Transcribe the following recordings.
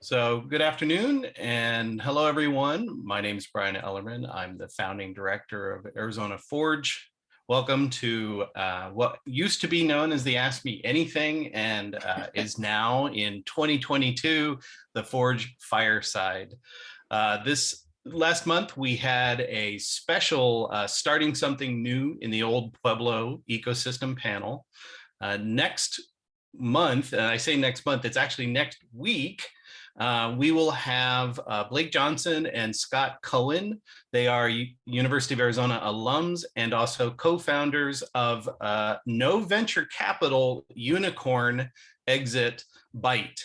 So, good afternoon and hello, everyone. My name is Brian Ellerman. I'm the founding director of Arizona Forge. Welcome to what used to be known as the Ask Me Anything and is now in 2022, the Forge Fireside. This last month, we had a special starting something new in the Old Pueblo ecosystem panel. Next month, and I say next month, it's actually next week, we will have Blake Johnson and Scott Cohen. They are University of Arizona alums and also co-founders of no venture capital unicorn exit Byte.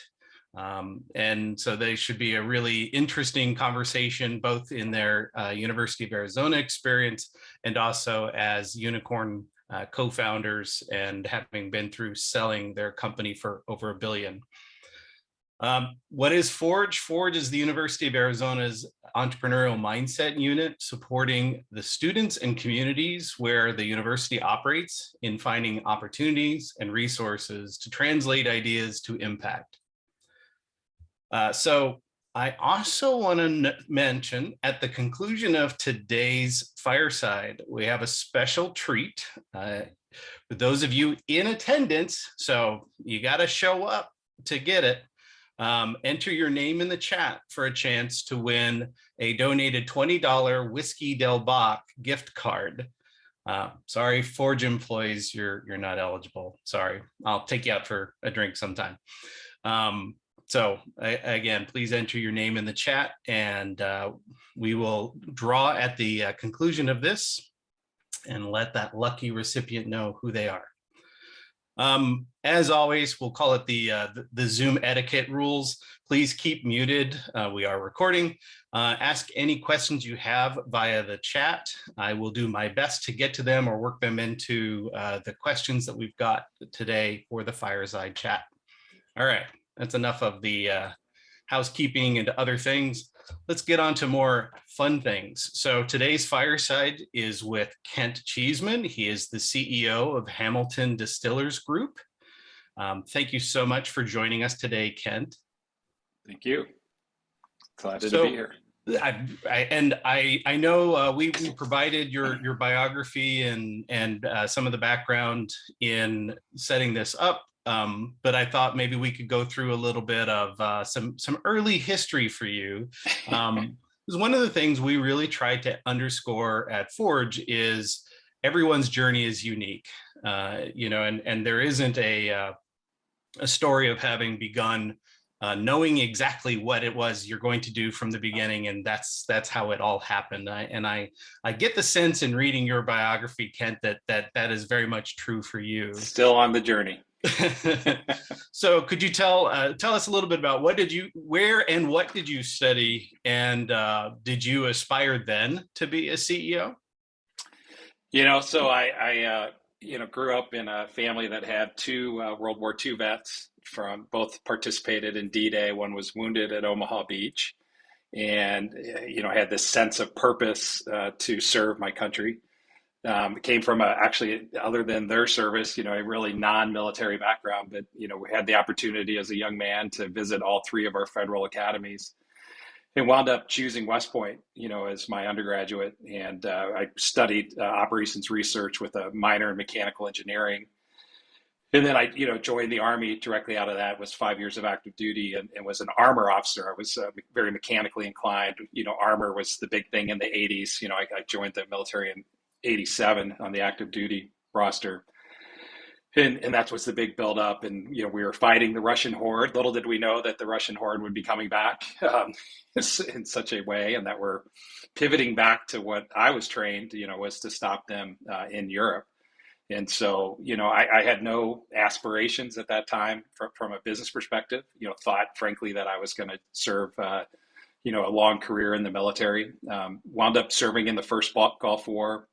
And so they should be a really interesting conversation, both in their University of Arizona experience and also as unicorn co-founders and having been through selling their company for over $1 billion. What is Forge? Forge is the University of Arizona's entrepreneurial mindset unit supporting the students and communities where the university operates in finding opportunities and resources to translate ideas to impact. So I also want to mention at the conclusion of today's fireside, we have a special treat for those of you in attendance. So you got to show up to get it. Enter your name in the chat for a chance to win a donated $20 Whiskey Del Bach gift card. Sorry, Forge employees, you're not eligible. Sorry, I'll take you out for a drink sometime. So again, please enter your name in the chat and we will draw at the conclusion of this and let that lucky recipient know who they are. As always, we'll call it the Zoom etiquette rules. Please keep muted. We are recording. Ask any questions you have via the chat. I will do my best to get to them or work them into the questions that we've got today for the fireside chat. All right, that's enough of the housekeeping and other things. Let's get on to more fun things. So today's fireside is with Kent Cheeseman. He is the CEO of Hamilton Distillers Group. Thank you so much for joining us today, Kent. Thank you. Glad to be here. I know we provided your biography and some of the background in setting this up. But I thought maybe we could go through a little bit of some early history for you. Because one of the things we really try to underscore at Forge is everyone's journey is unique, and there isn't a story of having begun knowing exactly what it was you're going to do from the beginning, and that's how it all happened. I get the sense in reading your biography, Kent, that is very much true for you. Still on the journey. So could you tell us a little bit about where and what did you study, and did you aspire then to be a CEO? So I grew up in a family that had two World War II vets from both participated in D-Day. One was wounded at Omaha Beach, and had this sense of purpose to serve my country. It came from actually, other than their service, a really non-military background, but, we had the opportunity as a young man to visit all three of our federal academies and wound up choosing West Point, as my undergraduate. And I studied operations research with a minor in mechanical engineering. And then I, joined the Army directly out of that, was 5 years of active duty and was an armor officer. I was very mechanically inclined. Armor was the big thing in the 80s. I joined the military in 87 on the active duty roster. And that was the big buildup. And, we were fighting the Russian horde. Little did we know that the Russian horde would be coming back in such a way, and that we're pivoting back to what I was trained, was to stop them in Europe. And so, I had no aspirations at that time from a business perspective, thought, frankly, that I was going to serve, a long career in the military. Wound up serving in the first Gulf War.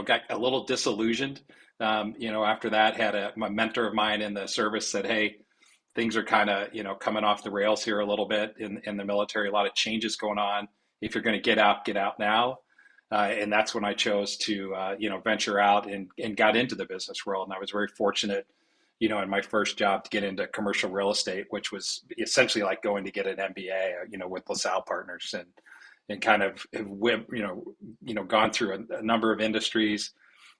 Got a little disillusioned, after that. Had a mentor of mine in the service said, hey, things are kind of, coming off the rails here a little bit in the military, a lot of changes going on. If you're going to get out now. And that's when I chose to, venture out and got into the business world. And I was very fortunate in my first job to get into commercial real estate, which was essentially like going to get an MBA, with LaSalle Partners, and kind of have gone through a number of industries,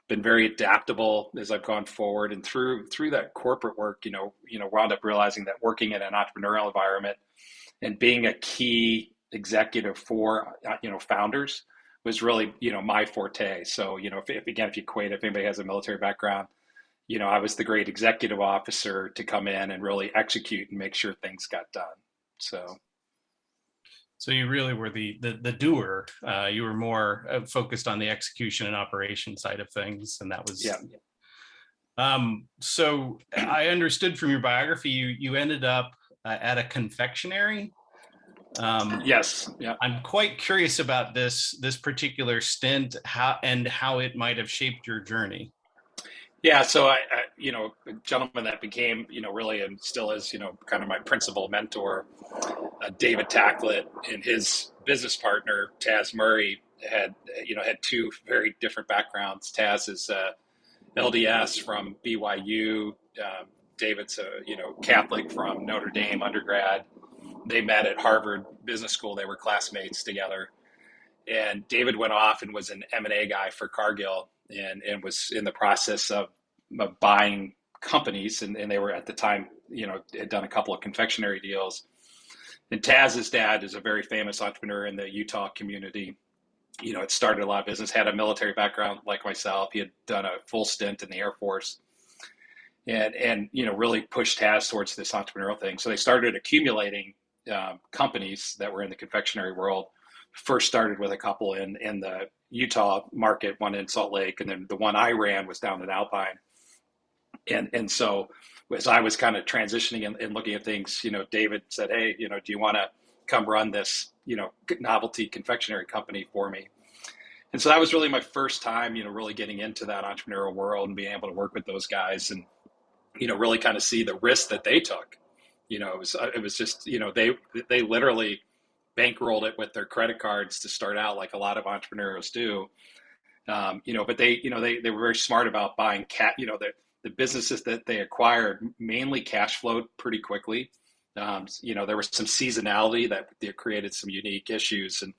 been very adaptable as I've gone forward, and through that corporate work, wound up realizing that working in an entrepreneurial environment and being a key executive for founders was really my forte. So if you equate, if anybody has a military background, I was the great executive officer to come in and really execute and make sure things got done. So you really were the doer. You were more focused on the execution and operation side of things, and that was yeah. So I understood from your biography, you ended up at a confectionery. Yes. Yeah. I'm quite curious about this particular stint, how it might have shaped your journey. Yeah, so a gentleman that became, really and still is, kind of my principal mentor, David Tacklett, and his business partner, Taz Murray, had two very different backgrounds. Taz is LDS from BYU. David's a, Catholic from Notre Dame undergrad. They met at Harvard Business School. They were classmates together. And David went off and was an M&A guy for Cargill, and was in the process of buying companies. And they were at the time, had done a couple of confectionery deals. And Taz's dad is a very famous entrepreneur in the Utah community. Had started a lot of business, had a military background like myself. He had done a full stint in the Air Force, and really pushed Taz towards this entrepreneurial thing. So they started accumulating companies that were in the confectionery world. First started with a couple in the Utah market, one in Salt Lake, and then the one I ran was down in Alpine. And so as I was kind of transitioning and looking at things, David said, "Hey, do you want to come run this, novelty confectionery company for me?" And so that was really my first time, really getting into that entrepreneurial world and being able to work with those guys and, really kind of see the risk that they took. It was just, they literally bankrolled it with their credit cards to start out, like a lot of entrepreneurs do. But they were very smart about buying the businesses that they acquired mainly cash flowed pretty quickly. There was some seasonality that created some unique issues, and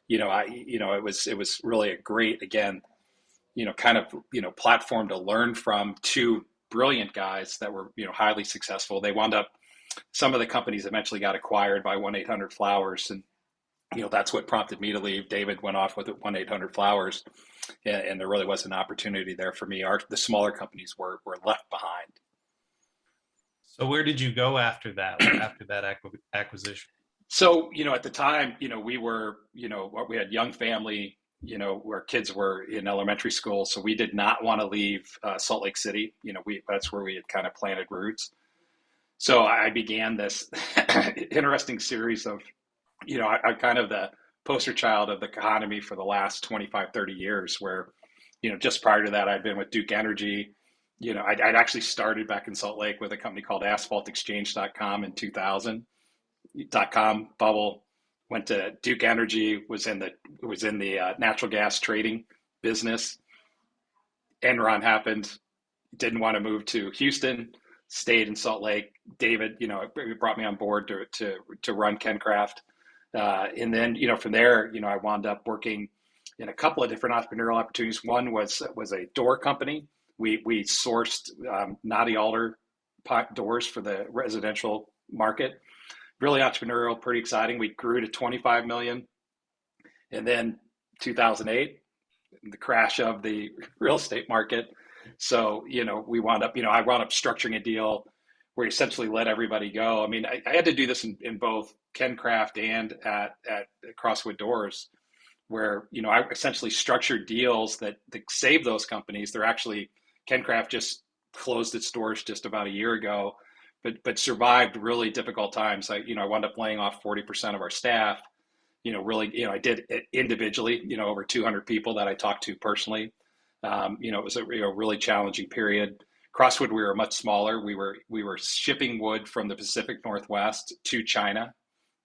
it was really a great, again, kind of platform to learn from two brilliant guys that were highly successful. They wound up, some of the companies eventually got acquired by 1-800-Flowers, and that's what prompted me to leave. David went off with 1-800-Flowers, and there really was an opportunity there for me. The smaller companies were left behind. So where did you go after that? After that acquisition? So at the time, we had young family, where kids were in elementary school, so we did not want to leave Salt Lake City. That's where we had kind of planted roots. So I began this interesting series of, I'm kind of the poster child of the economy for the last 25, 30 years, where, just prior to that, I'd been with Duke Energy. I'd actually started back in Salt Lake with a company called asphaltexchange.com in 2000. .com bubble, went to Duke Energy, was in the natural gas trading business. Enron happened, didn't want to move to Houston, stayed in Salt Lake. David, brought me on board to run KenCraft. And then, from there, I wound up working in a couple of different entrepreneurial opportunities. One was a door company. We sourced Naughty Alder doors for the residential market. Really entrepreneurial, pretty exciting. We grew to 25 million. And then 2008, the crash of the real estate market. So, we wound up, I wound up structuring a deal where we essentially let everybody go. I mean, I had to do this in both KenCraft and at Crosswood Doors, where, I essentially structured deals that saved those companies. They're actually, KenCraft just closed its doors just about a year ago, but survived really difficult times. I wound up laying off 40% of our staff. I did it individually, over 200 people that I talked to personally. It was a really challenging period. Crosswood, we were much smaller. We were shipping wood from the Pacific Northwest to China,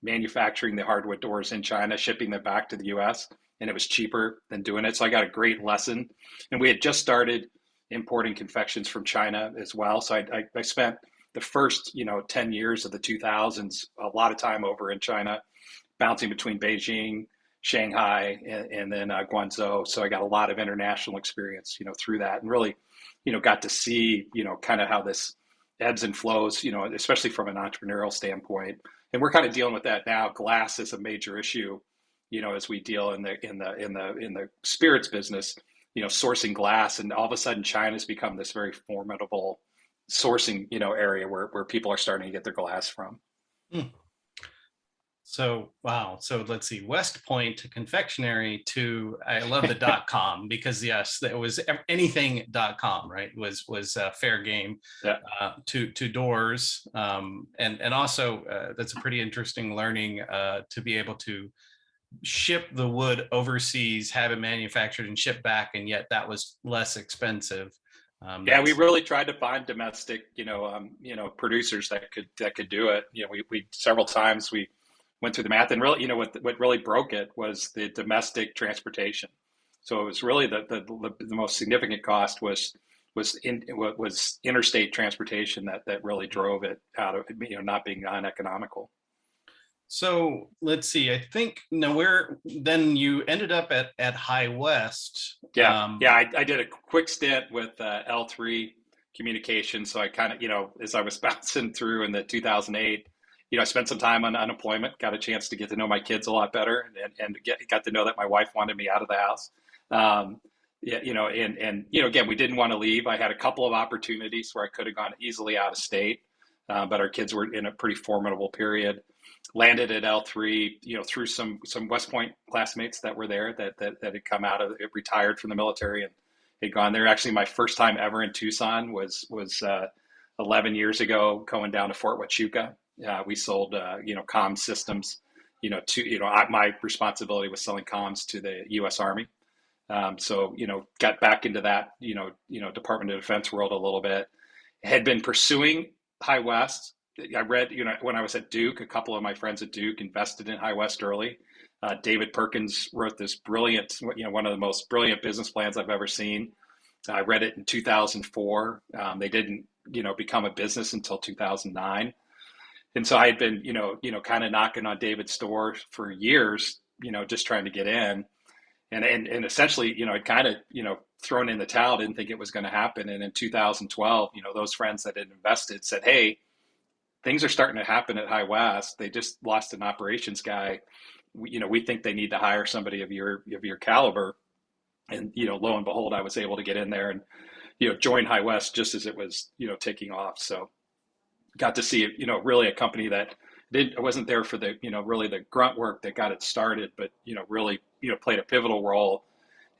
manufacturing the hardwood doors in China, shipping them back to the U.S., and it was cheaper than doing it. So I got a great lesson. And we had just started, importing confections from China as well. So I spent the first 10 years of the 2000s a lot of time over in China, bouncing between Beijing, Shanghai, and then Guangzhou. So I got a lot of international experience, through that, and really, got to see, kind of how this ebbs and flows, especially from an entrepreneurial standpoint. And we're kind of dealing with that now. Glass is a major issue, as we deal in the spirits business, sourcing glass, and all of a sudden China's become this very formidable sourcing, area where people are starting to get their glass from. Hmm. So, wow. So let's see, West Point to confectionery to, I love the .com, because yes, it was anything.com, right? Was fair game. Yeah. To doors. And also that's a pretty interesting learning to be able to ship the wood overseas, have it manufactured and shipped back, and yet that was less expensive. Yeah, we really tried to find domestic, producers that could do it. We several times we went through the math, and really, what really broke it was the domestic transportation. So it was really the most significant cost was interstate transportation that really drove it out of, not being uneconomical. So let's see. I think now where then you ended up at High West. Yeah, I did a quick stint with L3 Communications. So I kind of, as I was bouncing through in the 2008, I spent some time on unemployment, got a chance to get to know my kids a lot better, and got to know that my wife wanted me out of the house. Yeah, again, we didn't want to leave. I had a couple of opportunities where I could have gone easily out of state, but our kids were in a pretty formidable period. Landed at L3, through some West Point classmates that were there that had come out of it, retired from the military, and had gone there. Actually, my first time ever in Tucson was 11 years ago, going down to Fort Huachuca. We sold comm systems. My responsibility was selling comms to the U.S. Army. So got back into that Department of Defense world a little bit. Had been pursuing High West. I read, when I was at Duke, a couple of my friends at Duke invested in High West early. David Perkins wrote this brilliant, one of the most brilliant business plans I've ever seen. I read it in 2004. They didn't, become a business until 2009. And so I had been, kind of knocking on David's door for years, just trying to get in. And essentially, I'd kind of, thrown in the towel, didn't think it was going to happen. And in 2012, those friends that had invested said, hey, things are starting to happen at High West. They just lost an operations guy. We think they need to hire somebody of your caliber. And, lo and behold, I was able to get in there and, join High West just as it was, taking off. So got to see, really a company that wasn't there for the, really the grunt work that got it started, but, really, played a pivotal role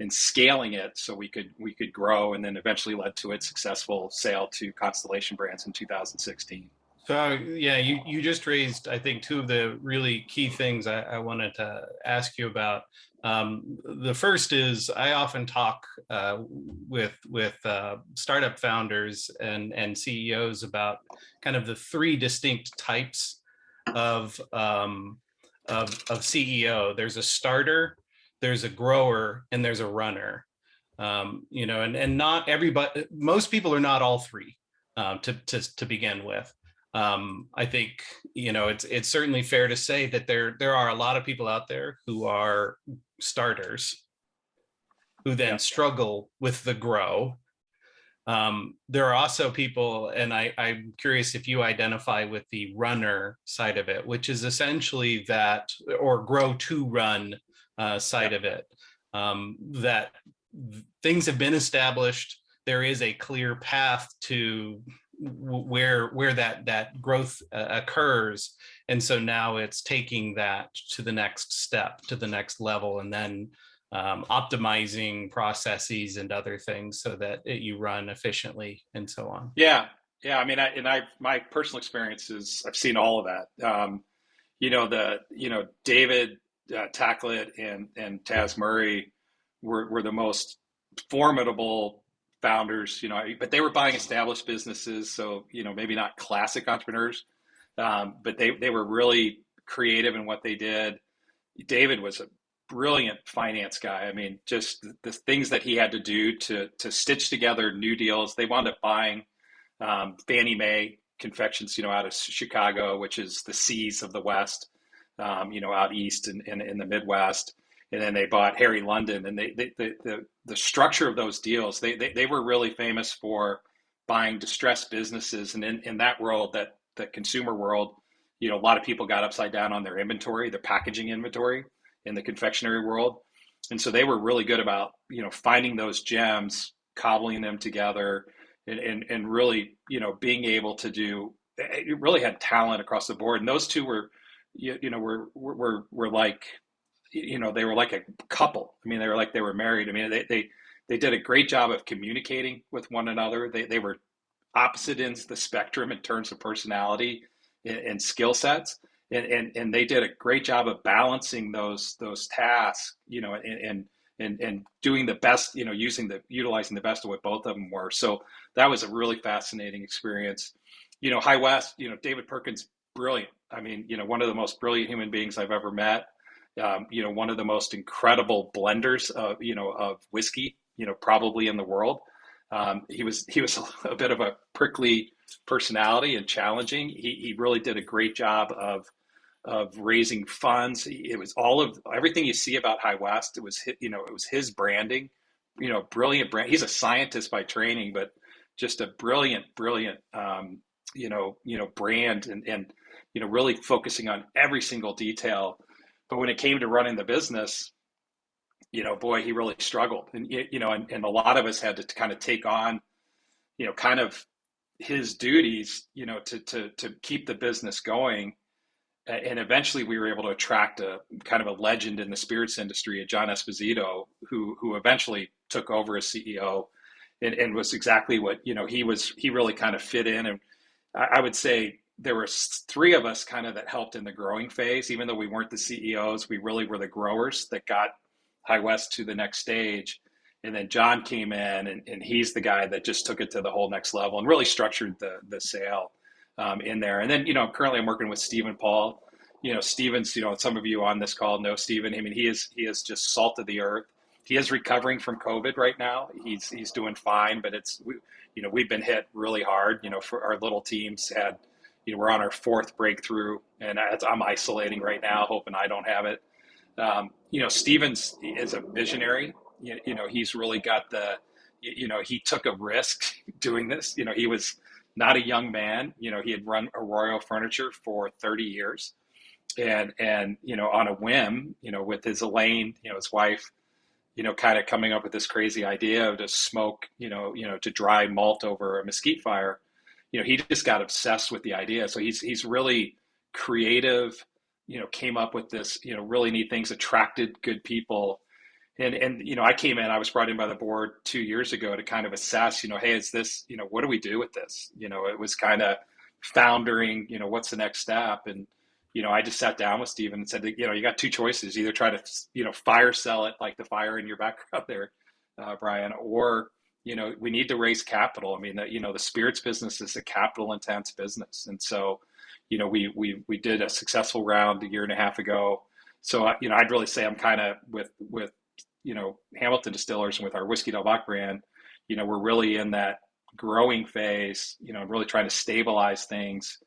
in scaling it so we could grow, and then eventually led to its successful sale to Constellation Brands in 2016. So yeah, you just raised, I think, two of the really key things I wanted to ask you about. The first is I often talk with startup founders and CEOs about kind of the three distinct types of CEO. There's a starter, there's a grower, and there's a runner. And not everybody, most people are not all three to begin with. I think, it's certainly fair to say that there are a lot of people out there who are starters who then struggle with the grow. There are also people, and I'm curious if you identify with the runner side of it, which is essentially that, or grow to run side of it, that things have been established. There is a clear path to where that growth occurs, and so now it's taking that to the next step, to the next level, and then optimizing processes and other things so that you run efficiently and so on. Yeah. I mean, my personal experience is I've seen all of that. David Tacklet and Taz Murray were the most formidable founders, but they were buying established businesses. So, maybe not classic entrepreneurs, but they were really creative in what they did. David was a brilliant finance guy. I mean, just the things that he had to do to stitch together new deals. They wound up buying Fannie Mae confections, out of Chicago, which is the C's of the West, out east and in the Midwest. And then they bought Harry London, and the structure of those deals, they were really famous for buying distressed businesses, and in that world, that consumer world, a lot of people got upside down on their inventory, their packaging inventory in the confectionery world, and so they were really good about finding those gems, cobbling them together, and really being able to do. It really had talent across the board, and those two were were like they were like a couple. I mean, they were married. I mean, they did a great job of communicating with one another. They were opposite ends of the spectrum in terms of personality and skill sets, and they did a great job of balancing those tasks, and doing the best, utilizing the best of what both of them were. So that was a really fascinating experience. High West, David Perkins, brilliant. I mean, one of the most brilliant human beings I've ever met. One of the most incredible blenders of whiskey, probably in the world. He was a bit of a prickly personality and challenging. He really did a great job of raising funds. It was everything you see about High West. It was his branding. Brilliant brand. He's a scientist by training, but just a brilliant brand, and really focusing on every single detail. But when it came to running the business, boy, he really struggled. And, and a lot of us had to kind of take on, kind of his duties, to keep the business going. And eventually we were able to attract a kind of a legend in the spirits industry, John Esposito, who eventually took over as CEO, and was exactly what, he really kind of fit in. And I would say there were three of us kind of that helped in the growing phase. Even though we weren't the CEOs, we really were the growers that got High West to the next stage. And then John came in, and he's the guy that just took it to the whole next level and really structured the sale in there. And then, currently I'm working with Stephen Paul. Stephen's, some of you on this call know Stephen. I mean, he is just salt of the earth. He is recovering from COVID right now. He's doing fine, but we've been hit really hard. For our little teams had, we're on our fourth breakthrough, and I'm isolating right now, hoping I don't have it. Stevens is a visionary. He's really got he took a risk doing this. He was not a young man. He had run Arroyo Furniture for 30 years, and on a whim, with his Elaine, his wife, kind of coming up with this crazy idea to smoke, to dry malt over a mesquite fire. He just got obsessed with the idea. So he's really creative, came up with this, really neat things, attracted good people. And I came in, I was brought in by the board 2 years ago to kind of assess, hey, is this, what do we do with this? It was kind of foundering, what's the next step? And, I just sat down with Stephen and said, you got two choices, either try to, fire sell it like the fire in your background there, Brian, or, we need to raise capital. I mean, the spirits business is a capital intense business. And so, we did a successful round a year and a half ago. So, I'd really say I'm kind of with Hamilton Distillers and with our Whiskey Del Bach brand, we're really in that growing phase, really trying to stabilize things,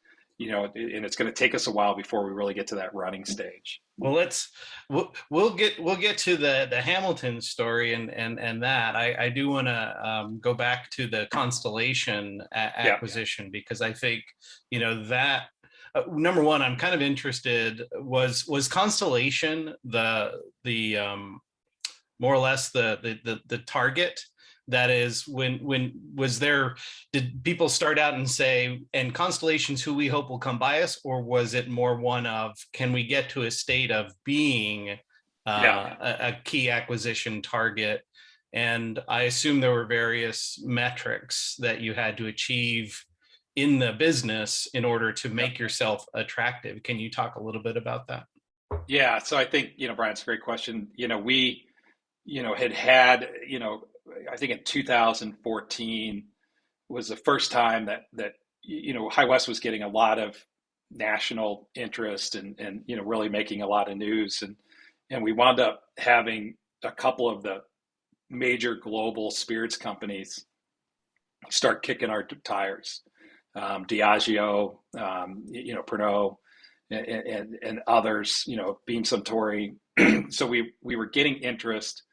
and it's going to take us a while before we really get to that running stage. Well, we'll get to the Hamilton story and that I do want to go back to the Constellation acquisition, because I think that number one, I'm kind of interested, was Constellation the more or less the target? That is, when did people start out and say, and Constellation's who we hope will come by us, or was it more one of, can we get to a state of being a key acquisition target? And I assume there were various metrics that you had to achieve in the business in order to make yourself attractive. Can you talk a little bit about that? Yeah, so I think, Brian, it's a great question. We had I think in 2014 was the first time that High West was getting a lot of national interest and really making a lot of news. and we wound up having a couple of the major global spirits companies start kicking our tires. Diageo, Pernod, and others, Beam Suntory. So we were getting interest.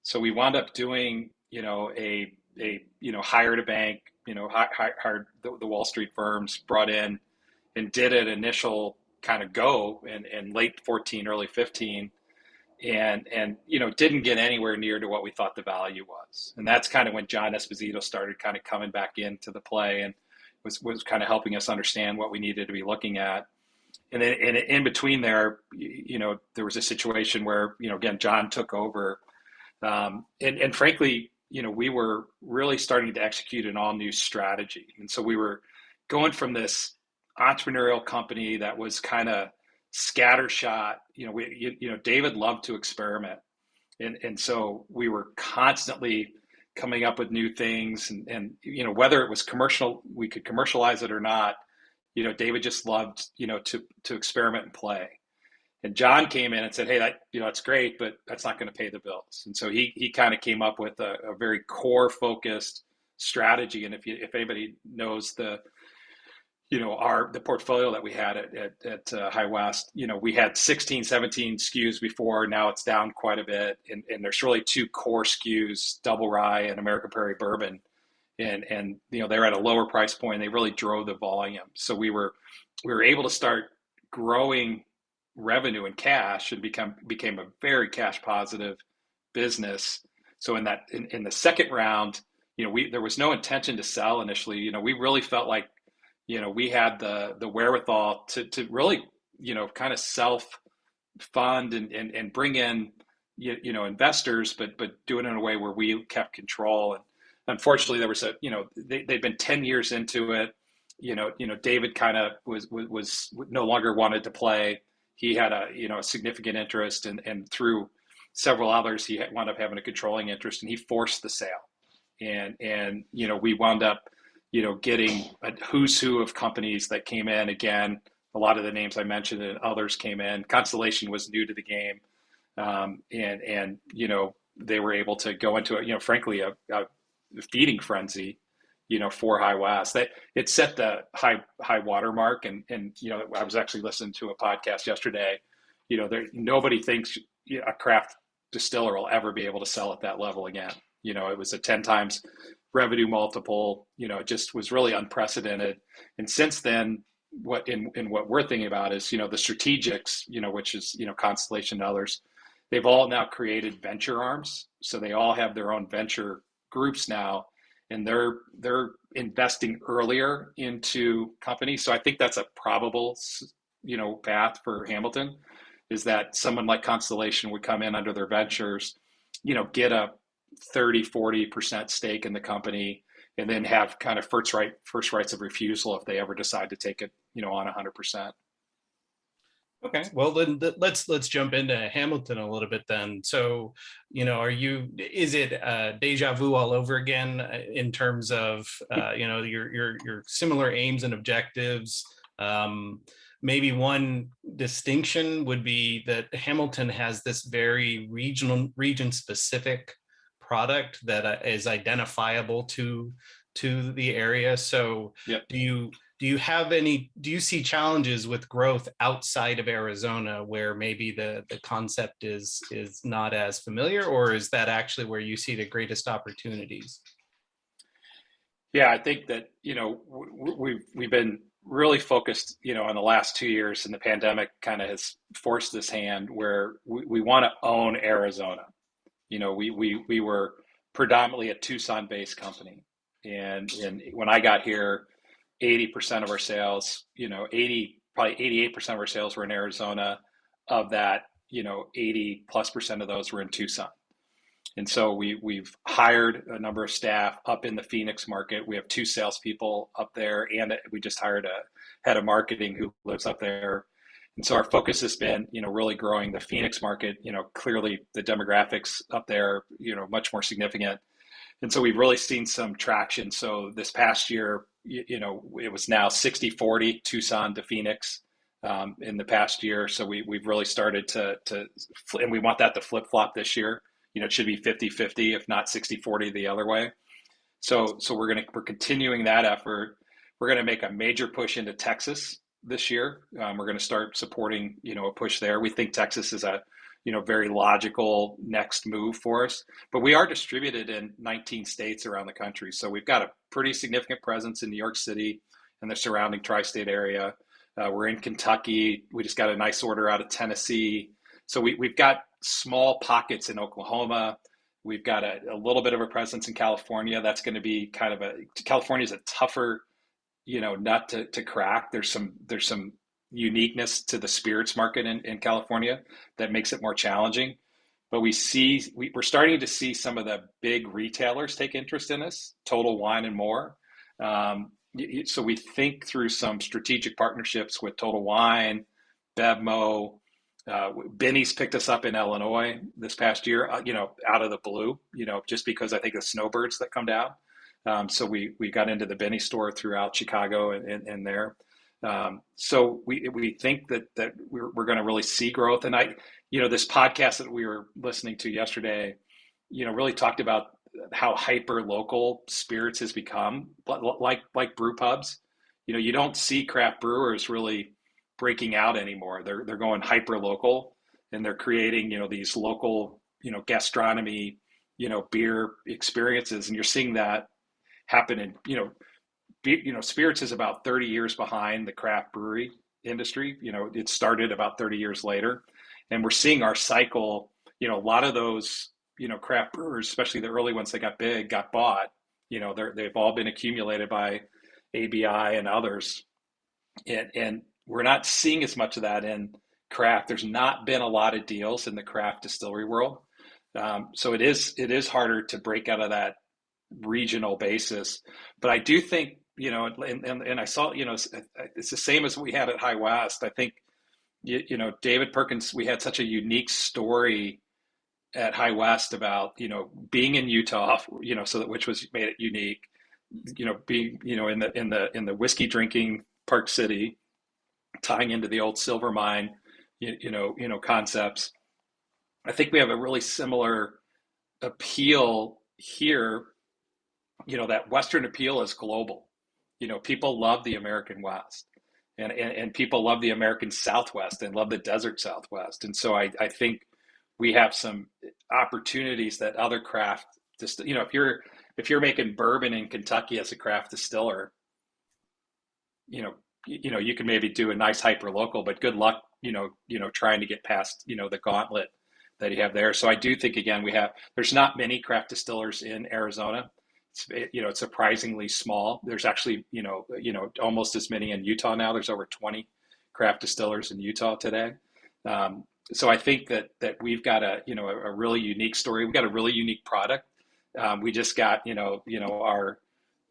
So we wound up doing, hired a bank, hired the Wall Street firms, brought in and did an initial kind of go in late 14, early 15, and didn't get anywhere near to what we thought the value was. And that's kind of when John Esposito started kind of coming back into the play and was kind of helping us understand what we needed to be looking at. And then in between there, there was a situation where, again, John took over. And frankly, we were really starting to execute an all new strategy. And so we were going from this entrepreneurial company that was kind of scattershot. David loved to experiment. And so we were constantly coming up with new things, and whether it was commercial, we could commercialize it or not. David just loved, to experiment and play. And John came in and said, "Hey, that's great, but that's not going to pay the bills." And so he kind of came up with a very core focused strategy. And if anybody knows the portfolio that we had at High West, we had 16, 17 SKUs before. Now it's down quite a bit, and there's really two core SKUs: Double Rye and American Prairie Bourbon. And they're at a lower price point. And they really drove the volume. So we were able to start growing revenue and cash, and became a very cash positive business. So in the second round, there was no intention to sell initially. We really felt like we had the wherewithal to really kind of self fund and bring in investors, but do it in a way where we kept control. And unfortunately, there was they'd been 10 years into it. David kind of was no longer wanted to play. He had a significant interest, and through several others, he wound up having a controlling interest, and he forced the sale. And we wound up getting a who's who of companies that came in. Again, a lot of the names I mentioned and others came in. Constellation was new to the game, and they were able to go into it. Frankly, a feeding frenzy, for High West. That it set the high water mark. And I was actually listening to a podcast yesterday. Nobody thinks a craft distiller will ever be able to sell at that level again. It was a 10 times revenue multiple. It just was really unprecedented. And since then, what we're thinking about is, the strategics, which is, Constellation and others, they've all now created venture arms. So they all have their own venture groups now, and they're investing earlier into companies. So I think that's a probable, path for Hamilton, is that someone like Constellation would come in under their ventures, get a 30-40% stake in the company, and then have kind of first rights of refusal if they ever decide to take it, on 100%. Okay, well then let's jump into Hamilton a little bit then. So, is it deja vu all over again in terms of your similar aims and objectives? Maybe one distinction would be that Hamilton has this very region specific product that is identifiable to the area. So, yep. Do you see challenges with growth outside of Arizona where maybe the concept is not as familiar, or is that actually where you see the greatest opportunities? Yeah, I think that, we've been really focused, on the last 2 years, and the pandemic kind of has forced this hand where we want to own Arizona. We were predominantly a Tucson-based company. And when I got here, 80% of our sales, probably 88% of our sales were in Arizona. Of that, 80+% of those were in Tucson. And so we've hired a number of staff up in the Phoenix market. We have 2 salespeople up there, and we just hired a head of marketing who lives up there. And so our focus has been, really growing the Phoenix market. Clearly the demographics up there, much more significant. And so we've really seen some traction. So this past year, it was now 60-40 Tucson to Phoenix. in the past year. So we've really started and we want that to flip flop this year. It should be 50-50, if not 60-40 the other way. So we're continuing that effort. We're going to make a major push into Texas this year. We're going to start supporting, a push there. We think Texas is a, very logical next move for us. But we are distributed in 19 states around the country. So we've got a pretty significant presence in New York City and the surrounding tri-state area. We're in Kentucky. We just got a nice order out of Tennessee. So we've got small pockets in Oklahoma. We've got a little bit of a presence in California. That's going to be California is a tougher, nut to crack. There's some uniqueness to the spirits market in California that makes it more challenging. But we're starting to see some of the big retailers take interest in us, Total Wine and more. So we think through some strategic partnerships with Total Wine, Bevmo. Benny's picked us up in Illinois this past year, out of the blue, just because I think the snowbirds that come down. So we got into the Benny store throughout Chicago and there. So we think that we're going to really see growth. And this podcast that we were listening to yesterday, really talked about how hyper local spirits has become, like brew pubs. You don't see craft brewers really breaking out anymore. They're going hyper local, and they're creating these local gastronomy beer experiences, and you're seeing that happen in spirits is about 30 years behind the craft brewery industry. It started about 30 years later, and we're seeing our cycle. A lot of those craft brewers, especially the early ones that got big, got bought. They've all been accumulated by ABI and others, and we're not seeing as much of that in craft. There's not been a lot of deals in the craft distillery world. So it is harder to break out of that regional basis. But I do think, and I saw, it's the same as we had at High West. I think, David Perkins, we had such a unique story at High West about, being in Utah, which was made it unique, being, in the whiskey drinking Park City, tying into the old silver mine, concepts. I think we have a really similar appeal here. That Western appeal is global. People love the American West, and people love the American Southwest and love the desert Southwest. And so I think we have some opportunities that other craft, if you're making bourbon in Kentucky as a craft distiller, you can maybe do a nice hyper local, but good luck, trying to get past, the gauntlet that you have there. So I do think, again, there's not many craft distillers in Arizona. It's surprisingly small. There's actually, almost as many in Utah now. There's over 20 craft distillers in Utah today. So I think that we've got a really unique story. We've got a really unique product. We just got,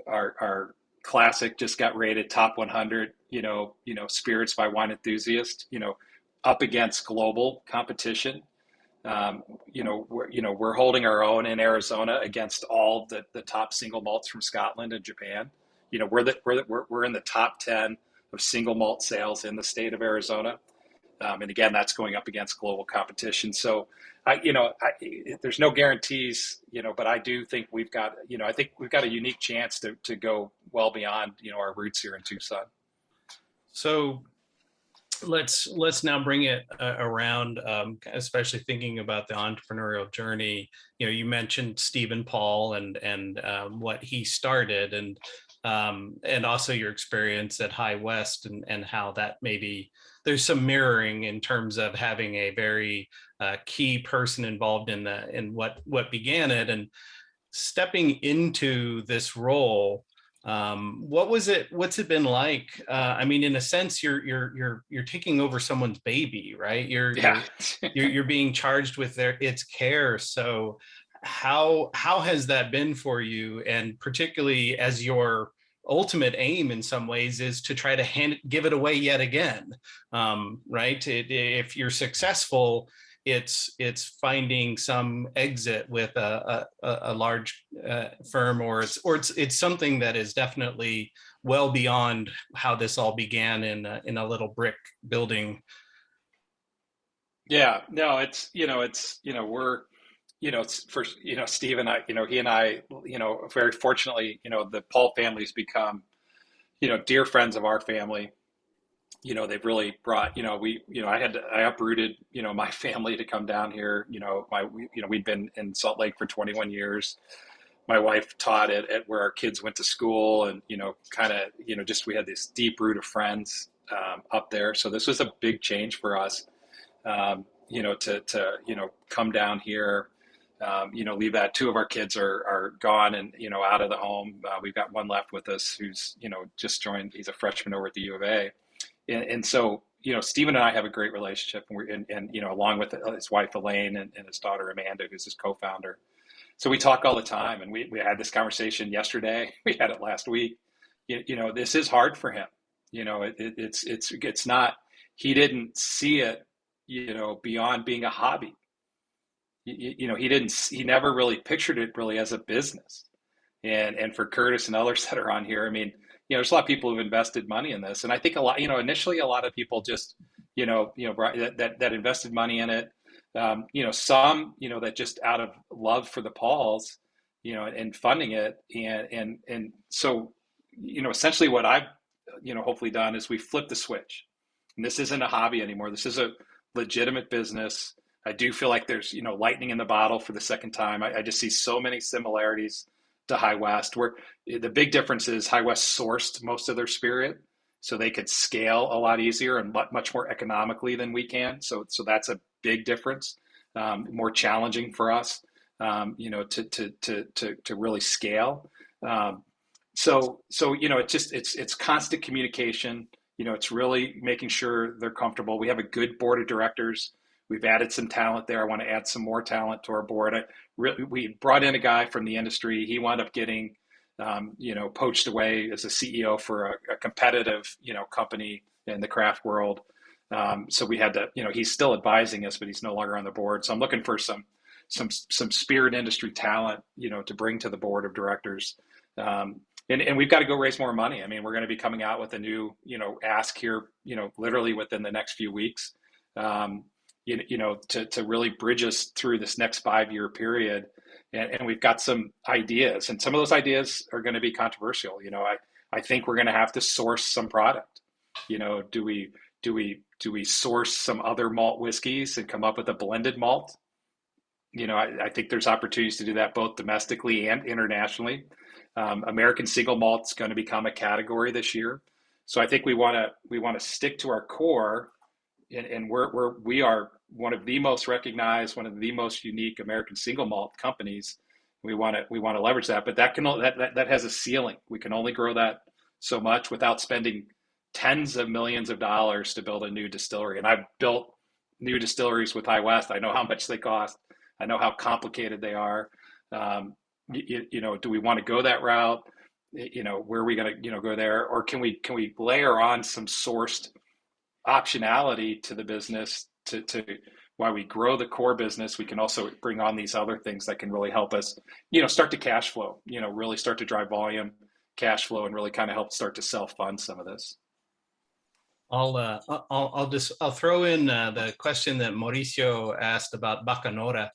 our classic just got rated top 100, spirits by Wine Enthusiast, up against global competition. We're holding our own in Arizona against all the top single malts from Scotland and Japan. We're in the top 10 of single malt sales in the state of Arizona. And again, that's going up against global competition. So, there's no guarantees, but I do think we've got a unique chance to go well beyond, our roots here in Tucson. So let's now bring it around, especially thinking about the entrepreneurial journey. You mentioned Stephen Paul and what he started, and also your experience at High West, and how that maybe there's some mirroring in terms of having a very key person involved in what began it, and stepping into this role. What's it been like? I mean, in a sense, you're taking over someone's baby, right? You're being charged with its care. So how has that been for you? And particularly as your ultimate aim in some ways is to try to give it away yet again, right? If you're successful, it's finding some exit with a large firm, or it's something that is definitely well beyond how this all began in a little brick building. Yeah, no, we're, it's for, Steve and I, he and I, very fortunately, the Paul family's become, dear friends of our family. They've really brought, I uprooted, my family to come down here. We'd been in Salt Lake for 21 years. My wife taught at where our kids went to school, and, kind of, just we had this deep root of friends up there. So this was a big change for us, to come down here, leave that. Two of our kids are gone and, out of the home. We've got one left with us who's, just joined. He's a freshman over at the U of A. And so, Stephen and I have a great relationship, and along with his wife, Elaine, and his daughter, Amanda, who's his co-founder. So we talk all the time, and we had this conversation yesterday. We had it last week. This is hard for him. It's not, he didn't see it, beyond being a hobby. He never really pictured it really as a business. And for Curtis and others that are on here, I mean, there's a lot of people who've invested money in this, and I think a lot, initially a lot of people just, that invested money in it. Some, that just out of love for the Pauls, and funding it, and so, essentially what I've, hopefully done is we flipped the switch, and this isn't a hobby anymore. This is a legitimate business. I do feel like there's, lightning in the bottle for the second time. I just see so many similarities to High West, where the big difference is High West sourced most of their spirit, so they could scale a lot easier and much more economically than we can. So that's a big difference. More challenging for us, to really scale. It's constant communication. It's really making sure they're comfortable. We have a good board of directors. We've added some talent there. I want to add some more talent to our board. We brought in a guy from the industry. He wound up getting, poached away as a CEO for a competitive, company in the craft world. So we had to, he's still advising us, but he's no longer on the board. So I'm looking for some spirit industry talent, to bring to the board of directors. And we've got to go raise more money. I mean, we're going to be coming out with a new, ask here, literally within the next few weeks. To really bridge us through this next 5-year period. And we've got some ideas, and some of those ideas are going to be controversial. I think we're going to have to source some product. Do we source some other malt whiskeys and come up with a blended malt? I think there's opportunities to do that both domestically and internationally. American single malt is going to become a category this year. So I think we want to stick to our core. And we are one of the most recognized, one of the most unique American single malt companies. We want to leverage that, but that has a ceiling. We can only grow that so much without spending tens of millions of dollars to build a new distillery. And I've built new distilleries with High West. I know how much they cost. I know how complicated they are. Do we want to go that route? Where are we going to go there, or can we layer on some sourced optionality to the business to while we grow the core business? We can also bring on these other things that can really help us, start to cash flow, really start to drive volume, cash flow, and really kind of help start to self-fund some of this. I'll throw in the question that Mauricio asked about Bacanora.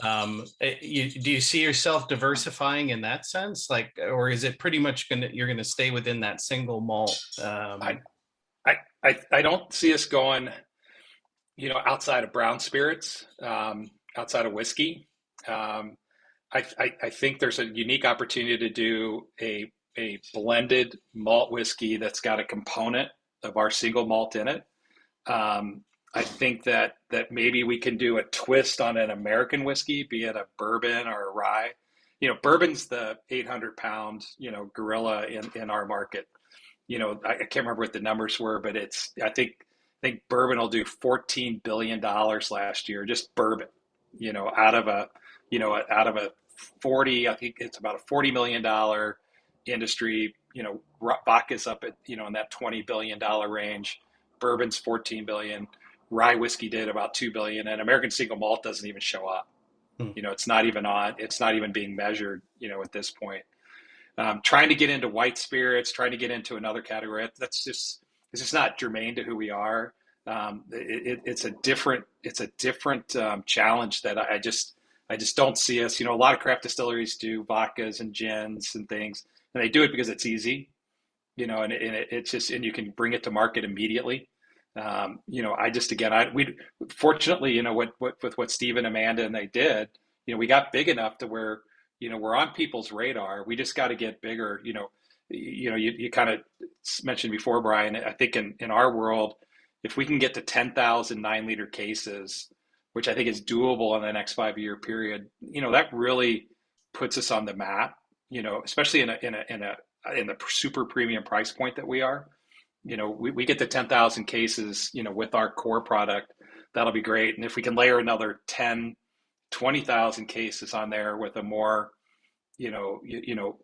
Do you see yourself diversifying in that sense, or is it pretty much you're gonna stay within that single malt? I don't see us going, outside of brown spirits, outside of whiskey. I think there's a unique opportunity to do a blended malt whiskey that's got a component of our single malt in it. I think that maybe we can do a twist on an American whiskey, be it a bourbon or a rye. Bourbon's the 800-pound, gorilla in our market. I can't remember what the numbers were, but I think bourbon will do $14 billion last year, just bourbon, out of a 40, I think it's about a $40 million industry. Vodka's up at, in that $20 billion range. Bourbon's 14 billion. Rye whiskey did about 2 billion, and American single malt doesn't even show up. It's not even being measured, at this point. Trying to get into white spirits, trying to get into another category, it's just not germane to who we are. It's a different challenge that I just don't see us. You know, a lot of craft distilleries do vodkas and gins and things, and they do it because it's easy. You know, it's just, and you can bring it to market immediately. You know, I just, again, we fortunately, you know, with what Steve and Amanda and they did, you know, we got big enough to where, you know, we're on people's radar. We just got to get bigger. You kind of mentioned before, Brian, I think in our world, if we can get to 10,000 9-liter cases, which I think is doable in the next 5-year period, you know, that really puts us on the map, you know, especially in the super premium price point that we are. You know, we get to 10,000 cases, you know, with our core product, that'll be great. And if we can layer another 10, 20,000 cases on there with a more,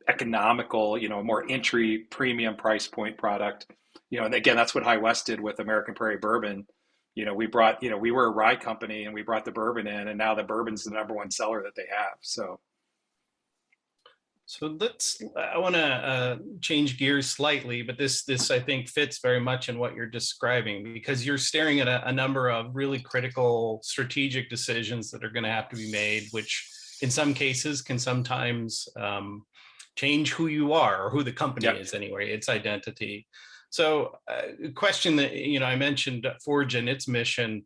economical, you know, more entry premium price point product, you know, and again, that's what High West did with American Prairie Bourbon. You know, we were a rye company and we brought the bourbon in, and now the bourbon's the number one seller that they have. So I want to change gears slightly, but this I think fits very much in what you're describing, because you're staring at a number of really critical strategic decisions that are going to have to be made, which in some cases can sometimes change who you are, or who the company Yep. is anyway, its identity. So a question that, you know, I mentioned Forge and its mission.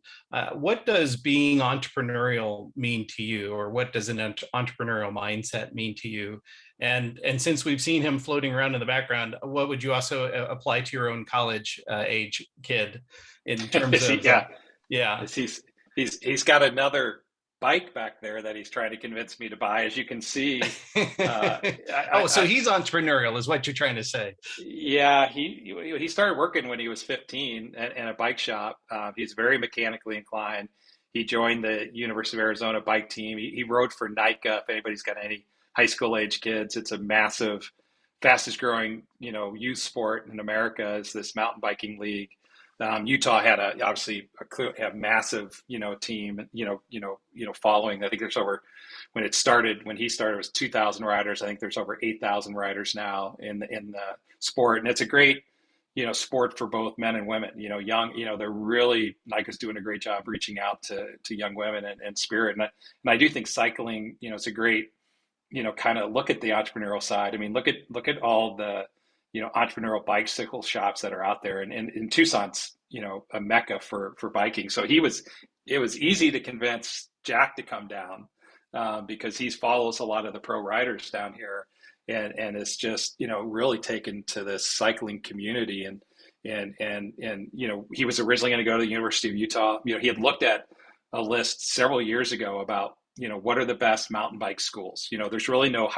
What does being entrepreneurial mean to you, or what does an entrepreneurial mindset mean to you? And since we've seen him floating around in the background, what would you also apply to your own college age kid in terms of Yeah. yeah. He's got another bike back there that he's trying to convince me to buy. As you can see, Oh, so he's entrepreneurial, is what you're trying to say? yeah, he started working when he was 15 in a bike shop. He's very mechanically inclined. He joined the University of Arizona bike team. He rode for NICA. If anybody's got any high school age kids, it's a massive, fastest growing, you know, youth sport in America is this mountain biking league. Utah had obviously a massive, you know, team, following. I think there's over, when he started, it was 2,000 riders. I think there's over 8,000 riders now in the sport, and it's a great, you know, sport for both men and women. You know, young, you know, they're really, Nike's doing a great job reaching out to young women and spirit, and I do think cycling, you know, it's a great, you know, kind of look at the entrepreneurial side. I mean, look at all the, you know, entrepreneurial bicycle shops that are out there, and in Tucson's, you know, a mecca for biking. So it was easy to convince Jack to come down, because he follows a lot of the pro riders down here, and it's just, you know, really taken to this cycling community, and you know, he was originally going to go to the University of Utah. You know, he had looked at a list several years ago about, you know, what are the best mountain bike schools. You know, there's really no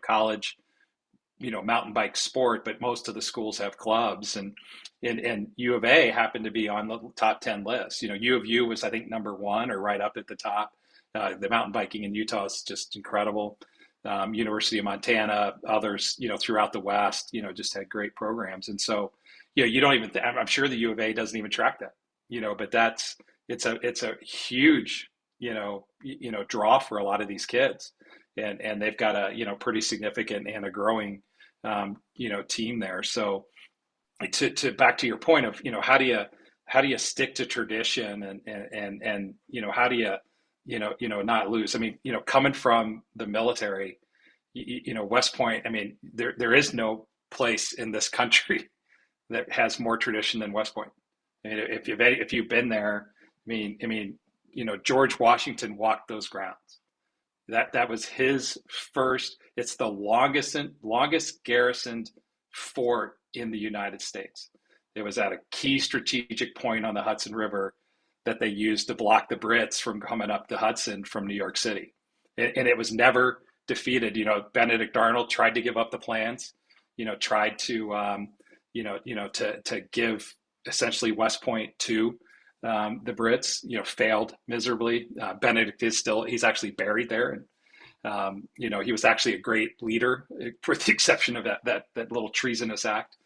college, you know, mountain bike sport, but most of the schools have clubs, and U of A happened to be on the top 10 list. You know, U of U was, I think, number one or right up at the top. The mountain biking in Utah is just incredible. University of Montana, others, you know, throughout the West, you know, just had great programs. And so, you know, you don't even, I'm sure the U of A doesn't even track that, you know, but it's a huge, draw for a lot of these kids. And they've got a, you know, pretty significant and a growing, team there. So to back to your point of, you know, how do you stick to tradition, and you know, how do you not lose? I mean, you know, coming from the military, you know, West Point, I mean, there is no place in this country that has more tradition than West Point. I mean, if you've been there, I mean, you know, George Washington walked those grounds. That was his first. It's the longest garrisoned fort in the United States. It was at a key strategic point on the Hudson River that they used to block the Brits from coming up the Hudson from New York City, and it was never defeated. You know, Benedict Arnold tried to give up the plans. You know, tried to to give essentially West Point to the Brits, you know, failed miserably. Benedict he's actually buried there. And, you know, he was actually a great leader, with the exception of that little treasonous act.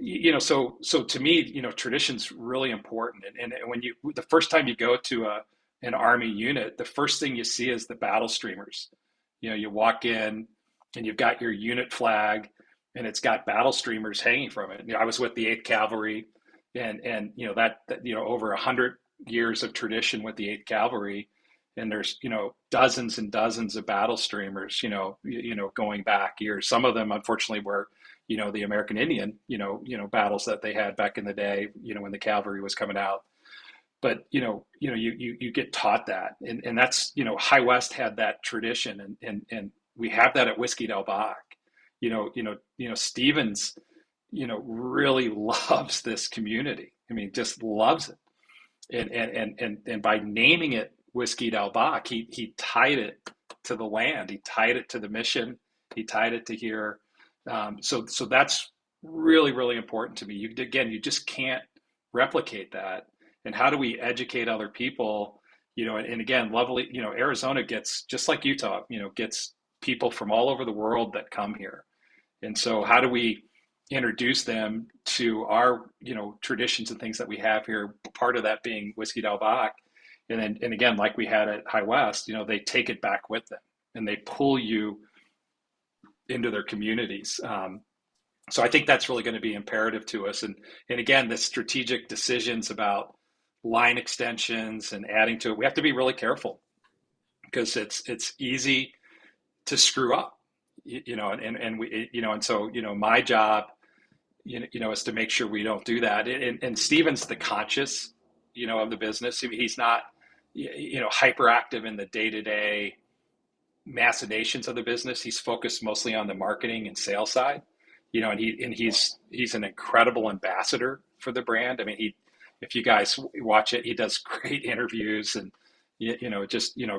You know, so to me, you know, tradition's really important. And when the first time you go to an Army unit, the first thing you see is the battle streamers. You know, you walk in, and you've got your unit flag, and it's got battle streamers hanging from it. I was with the 8th Cavalry, and that over 100 years of tradition with the 8th Cavalry, and there's dozens and dozens of battle streamers, going back years. Some of them, unfortunately, were the American Indian battles that they had back in the day, when the cavalry was coming out. But you get taught that, and that's High West had that tradition, and we have that at Whiskey Del Bach. Stevens really loves this community. I mean, just loves it. And by naming it Whiskey Del Bach, he tied it to the land, he tied it to the mission, he tied it to here. So that's really, really important to me. You just can't replicate that. And how do we educate other people? And again, lovely, Arizona gets, just like Utah, gets people from all over the world that come here. And so how do we introduce them to our, traditions and things that we have here, part of that being Whiskey Del Bach. And again, like we had at High West, they take it back with them and they pull you into their communities. So I think that's really going to be imperative to us. And again, the strategic decisions about line extensions and adding to it, we have to be really careful because it's easy to screw up, and we, and so, my job, is to make sure we don't do that. And Steven's the conscious, of the business. He's not, hyperactive in the day-to-day machinations of the business. He's focused mostly on the marketing and sales side, and he's an incredible ambassador for the brand. I mean, if you guys watch it, he does great interviews and,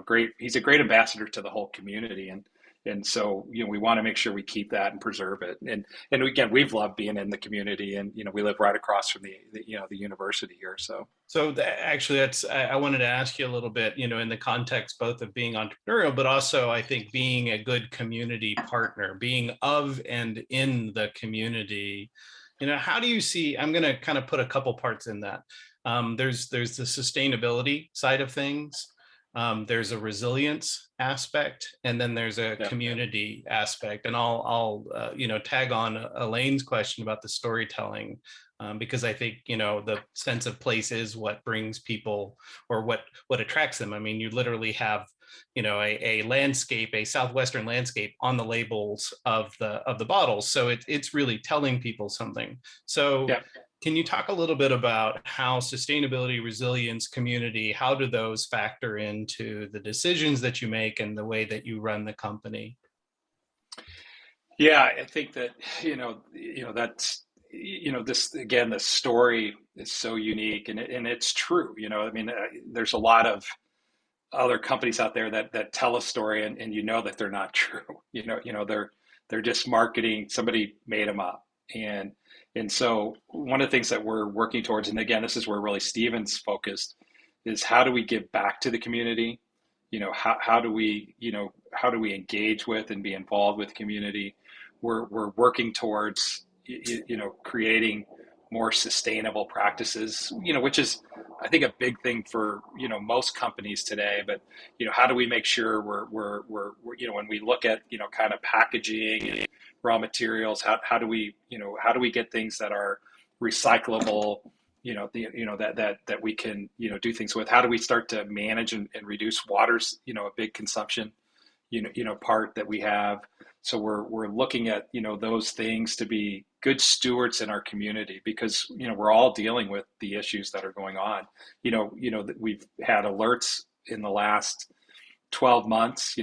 great. He's a great ambassador to the whole community. And so, we want to make sure we keep that and preserve it. And again, we've loved being in the community, and, we live right across from the university here. So Actually, I wanted to ask you a little bit, in the context both of being entrepreneurial, but also I think being a good community partner, being of and in the community. How do you see, I'm going to kind of put a couple parts in that. There's the sustainability side of things. There's a resilience aspect, and then there's a community aspect. And I'll tag on Elaine's question about the storytelling, because I think, the sense of place is what brings people, or what attracts them. I mean, you literally have, a landscape, a southwestern landscape on the labels of the bottles. So it's really telling people something. So can you talk a little bit about how sustainability, resilience, community, how do those factor into the decisions that you make and the way that you run the company? Yeah, I think that, that's, this, again, the story is so unique, and it's true. I mean, there's a lot of other companies out there that tell a story, and that they're not true. They're just marketing. Somebody made them up. And so one of the things that we're working towards, and again, this is where really Steven's focused, is how do we give back to the community? How do we engage with and be involved with the community? We're working towards, creating more sustainable practices, which is, I think, a big thing for, most companies today. But, how do we make sure we're when we look at, kind of packaging and raw materials, how do we get things that are recyclable, that we can, do things with? How do we start to manage and reduce water's, a big consumption, part that we have. So we're looking at, those things to be good stewards in our community, because, we're all dealing with the issues that are going on. That we've had alerts in the last 12 months,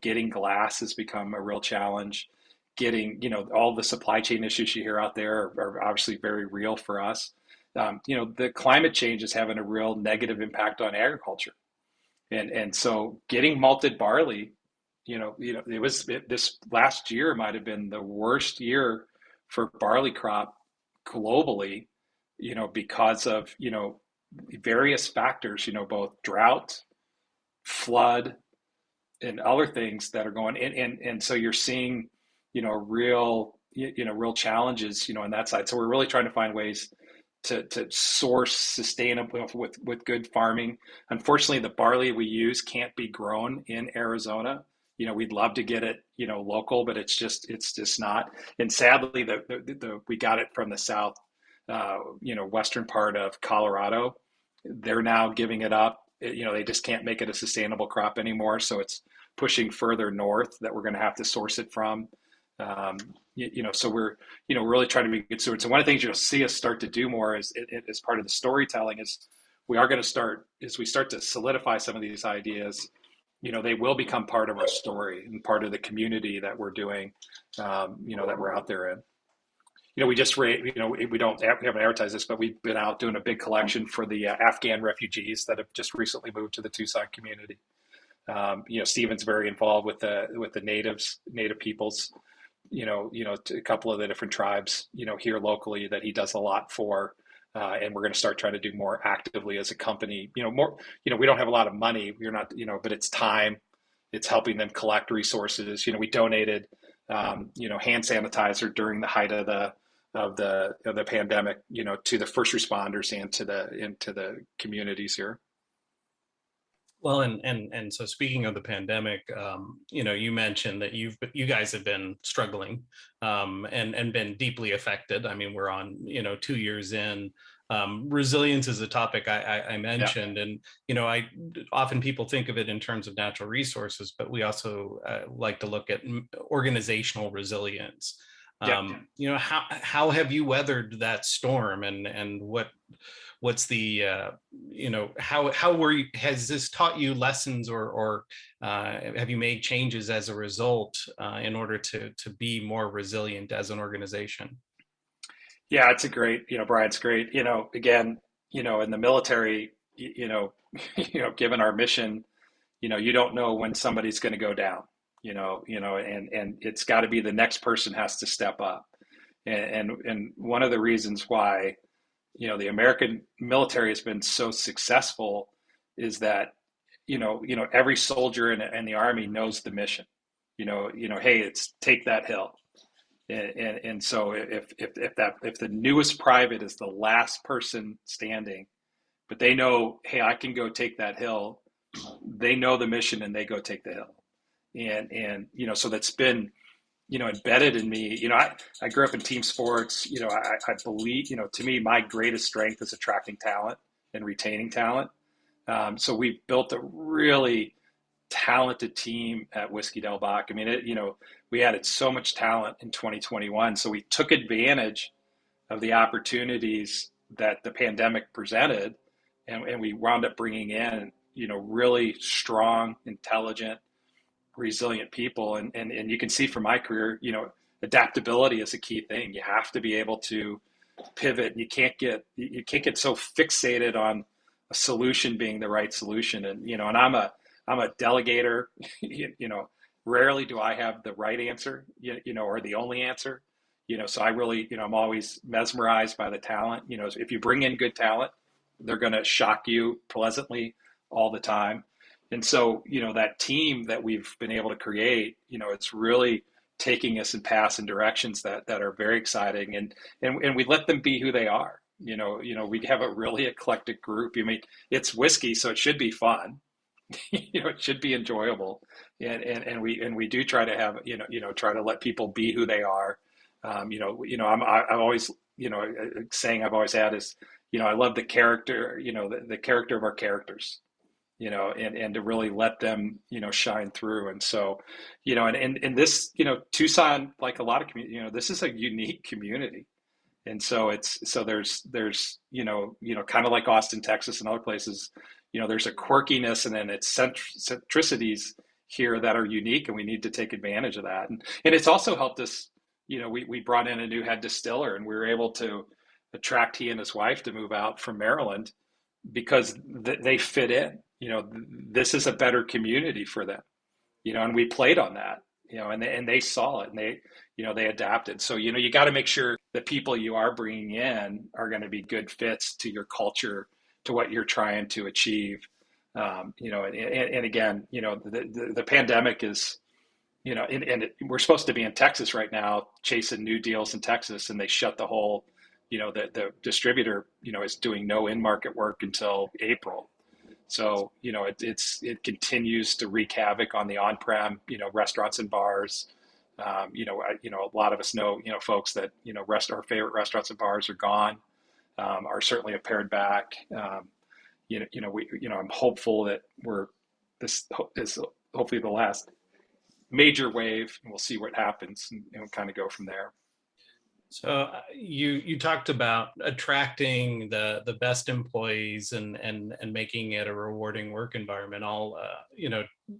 getting glass has become a real challenge. Getting, all the supply chain issues you hear out there are obviously very real for us. The climate change is having a real negative impact on agriculture. And so getting malted barley, this last year might have been the worst year for barley crop globally, because of, various factors, both drought, flood, and other things that are going in. And so you're seeing, real challenges, on that side. So we're really trying to find ways to source sustainable with good farming. Unfortunately, the barley we use can't be grown in Arizona. we'd love to get it, local, but it's just not. And sadly, we got it from the south, western part of Colorado. They're now giving it up. They just can't make it a sustainable crop anymore. So it's pushing further north that we're going to have to source it from. Um, so we're, really trying to be good stewards. And one of the things you'll see us start to do more as part of the storytelling is we are going to start, as we start to solidify some of these ideas, they will become part of our story and part of the community that we're doing, that we're out there in. We just we haven't advertised this, but we've been out doing a big collection for the Afghan refugees that have just recently moved to the Tucson community. Stephen's very involved with the native peoples, a couple of the different tribes, here locally that he does a lot for. And we're going to start trying to do more actively as a company, more, we don't have a lot of money. We're not, but it's time. It's helping them collect resources. We donated, hand sanitizer during the height of the pandemic, to the first responders and to the communities here. Well, and so speaking of the pandemic, you mentioned that you guys have been struggling, and been deeply affected. I mean, we're on, 2 years in. Resilience is a topic I mentioned, and I often people think of it in terms of natural resources, but we also like to look at organizational resilience. How have you weathered that storm, and what's the how were you, has this taught you lessons, or have you made changes as a result, in order to be more resilient as an organization? Yeah, it's a great, Brian, it's great. Again, in the military, given our mission, you don't know when somebody's going to go down, and it's got to be the next person has to step up. And one of the reasons why, the American military has been so successful is that, every soldier in the Army knows the mission. Hey, it's take that hill. And so if the newest private is the last person standing, but they know, hey, I can go take that hill, they know the mission and they go take the hill. And so that's been, embedded in me. I grew up in team sports. I believe, to me, my greatest strength is attracting talent and retaining talent. So we've built a really talented team at Whiskey Del Bach. I mean, we added so much talent in 2021. So we took advantage of the opportunities that the pandemic presented, and we wound up bringing in, really strong, intelligent, resilient people. And you can see from my career, adaptability is a key thing. You have to be able to pivot. You can't get so fixated on a solution being the right solution. And I'm a delegator. Rarely do I have the right answer, or the only answer. So I really, I'm always mesmerized by the talent. If you bring in good talent, they're going to shock you pleasantly all the time. And so, that team that we've been able to create, it's really taking us in paths and directions that are very exciting, and we let them be who they are. We have a really eclectic group. I mean, it's whiskey, so it should be fun. It should be enjoyable, and we do try to have, try to let people be who they are. I'm always, a saying I've always had is, I love the character, the character of our characters, and to really let them, shine through. And so, and this, Tucson, like a lot of community, this is a unique community. And so there's, kind of like Austin, Texas and other places, there's a quirkiness and then it's centricities here that are unique, and we need to take advantage of that. And it's also helped us, we brought in a new head distiller, and we were able to attract he and his wife to move out from Maryland because they fit in. This is a better community for them, and we played on that, and they saw it, and they adapted. So, you got to make sure the people you are bringing in are going to be good fits to your culture, to what you're trying to achieve. And again, the pandemic is, and we're supposed to be in Texas right now, chasing new deals in Texas, and they shut the whole, the distributor, is doing no in-market work until April. So, it continues to wreak havoc on the on-prem, restaurants and bars. A lot of us know, folks that, our favorite restaurants and bars are gone, are certainly a pared back. I'm hopeful that this is hopefully the last major wave, and we'll see what happens, and we'll kind of go from there. So you talked about attracting the best employees and making it a rewarding work environment. All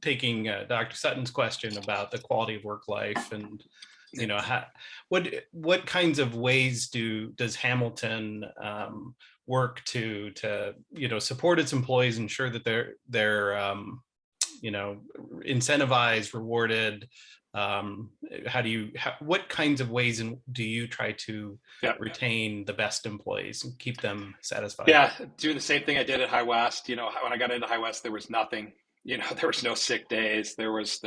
taking Dr. Sutton's question about the quality of work life, and what kinds of ways does Hamilton work to support its employees, ensure that they're incentivized, rewarded. What kinds of ways do you try to retain the best employees and keep them satisfied? Yeah, do the same thing I did at High West. When I got into High West, there was nothing. There was no sick days. There was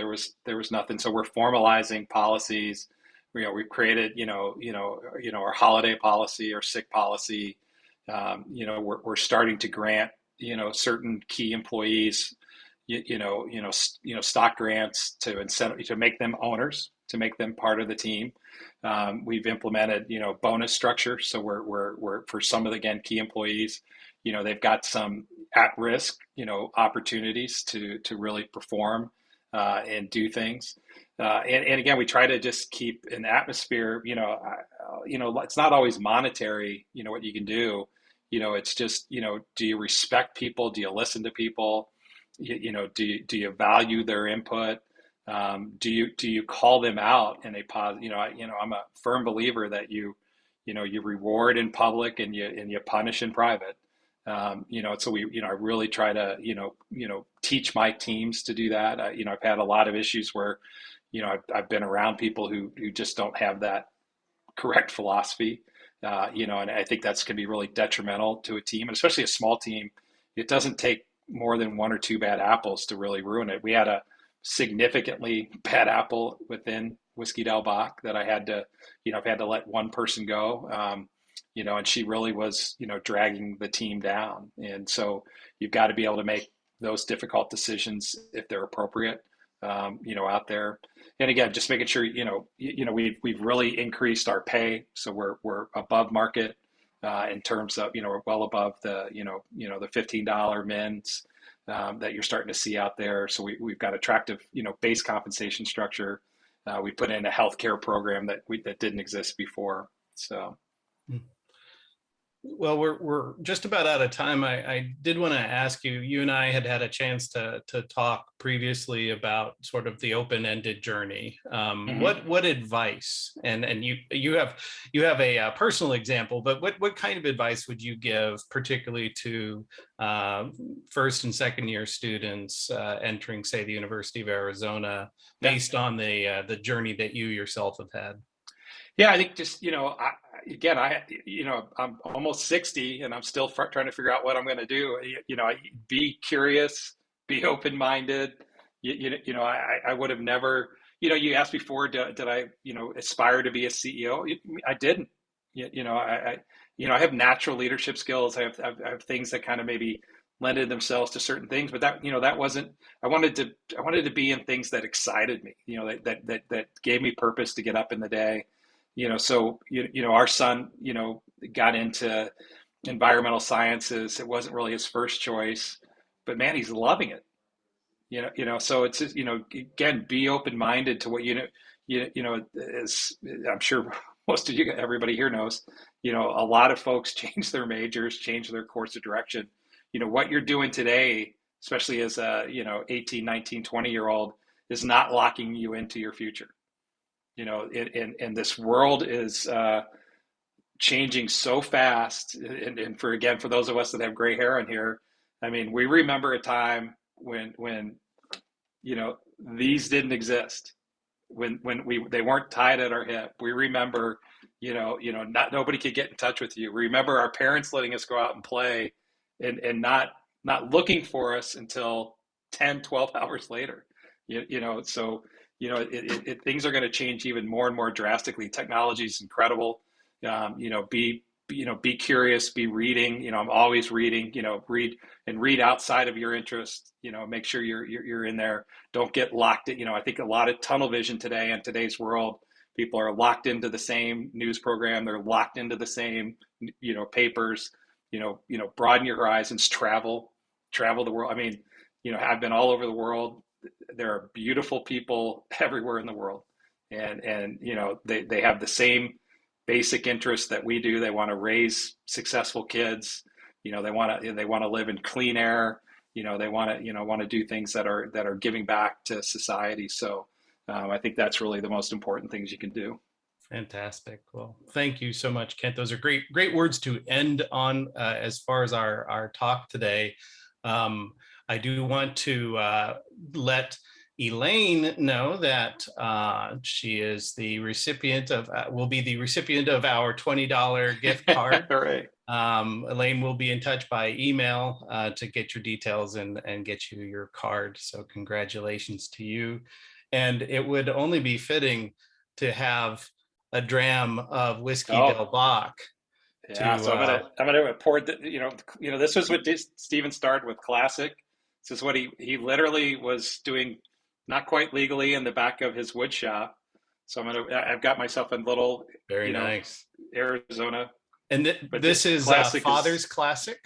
nothing. So we're formalizing policies. We've created our holiday policy, our sick policy. We're starting to grant certain key employees stock grants to make them owners, to make them part of the team. We've implemented bonus structure, so we're for some of the, again, key employees, they've got some at risk opportunities to really perform and do things. And again, we try to just keep an atmosphere. It's not always monetary. What you can do. It's just do you respect people? Do you listen to people? Do you value their input? Do you call them out in a positive? I'm a firm believer that you reward in public and you punish in private. So I really try to teach my teams to do that. I've had a lot of issues where I've been around people who just don't have that correct philosophy. And I think that's going to be really detrimental to a team, and especially a small team. It doesn't take more than one or two bad apples to really ruin it. We had a significantly bad apple within Whiskey Del Bach that I had to, I've had to let one person go, and she really was, dragging the team down. And so you've got to be able to make those difficult decisions if they're appropriate, out there. And again, just making sure, we've really increased our pay. So we're above market. In terms of, we're well above the, the $15 mins that you're starting to see out there. So we've got attractive, base compensation structure. We put in a healthcare program that didn't exist before. So. Well, we're just about out of time. I did want to ask you. You and I had a chance to talk previously about sort of the open-ended journey. What advice, and you have a personal example, but what kind of advice would you give, particularly to first and second year students entering, say, the University of Arizona, based on the journey that you yourself have had? Yeah, I think just, I'm almost 60 and I'm still trying to figure out what I'm going to do. Be curious, be open-minded. I would have never, you asked before, did I, aspire to be a CEO? I didn't. I have natural leadership skills. I have things that kind of maybe lended themselves to certain things, but that wasn't, I wanted to be in things that excited me, that gave me purpose to get up in the day. So our son, got into environmental sciences. It wasn't really his first choice, but man, he's loving it. So it's just, again, be open-minded to what as I'm sure most of you, everybody here knows, a lot of folks change their majors, change their course of direction. What you're doing today, especially as a 18, 19, 20-year-old, is not locking you into your future. And this world is changing so fast. And for those of us that have gray hair in here, I mean, we remember a time when these didn't exist, when they weren't tied at our hip. We remember, nobody could get in touch with you. We remember our parents letting us go out and play and not looking for us until 10, 12 hours later. So things are going to change even more and more drastically. Technology is incredible. Be be curious, be reading. I'm always reading. Read outside of your interest. Make sure you're in there. Don't get locked in. I think a lot of tunnel vision today in today's world. People are locked into the same news program. They're locked into the same papers. Broaden your horizons. Travel the world. I mean, I've been all over the world. There are beautiful people everywhere in the world, and they have the same basic interests that we do. They want to raise successful kids. They want to live in clean air. They want to do things that are giving back to society. So I think that's really the most important things you can do. Fantastic. Well, thank you so much, Kent. Those are great words to end on as far as our talk today. I do want to let Elaine know that she is the recipient of, will be the recipient of our $20 gift card. All right. Elaine will be in touch by email to get your details and get you your card. So congratulations to you. And it would only be fitting to have a dram of whiskey Del Bach. Yeah, so I'm gonna pour the this was what Steven started with classic. This is what he literally was doing, not quite legally, in the back of his wood shop. So I've got myself a little very nice Arizona. And this is Father's Classic.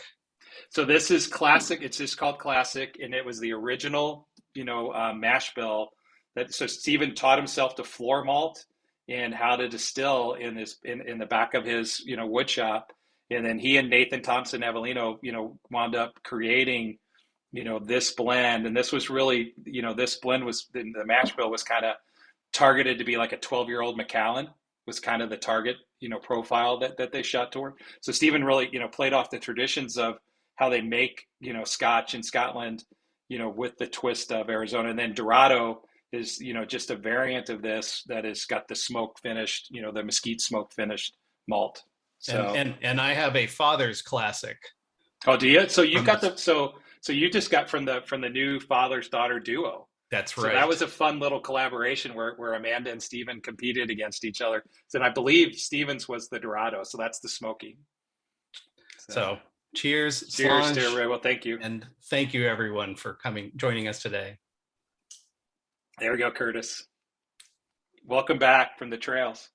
So this is classic. It's just called classic, and it was the original mash bill so Steven taught himself to floor malt and how to distill in the back of his wood shop, and then he and Nathan Thompson Avellino wound up creating this blend. And this was really this blend was, the mash bill was kind of targeted to be like a 12-year-old Macallan, was kind of the target profile that they shot toward. So Steven really played off the traditions of how they make Scotch in Scotland with the twist of Arizona. And then Dorado is just a variant of this that has got the smoke finished, the mesquite smoke finished malt. So and I have a Father's Classic. Oh, do you? So you've got so you just got from the new father's daughter duo. That's right. So that was a fun little collaboration where Amanda and Steven competed against each other. So I believe Steven's was the Dorado, so that's the smoky. So cheers to everybody. Well, thank you. And thank you everyone for joining us today. There we go, Curtis. Welcome back from the trails.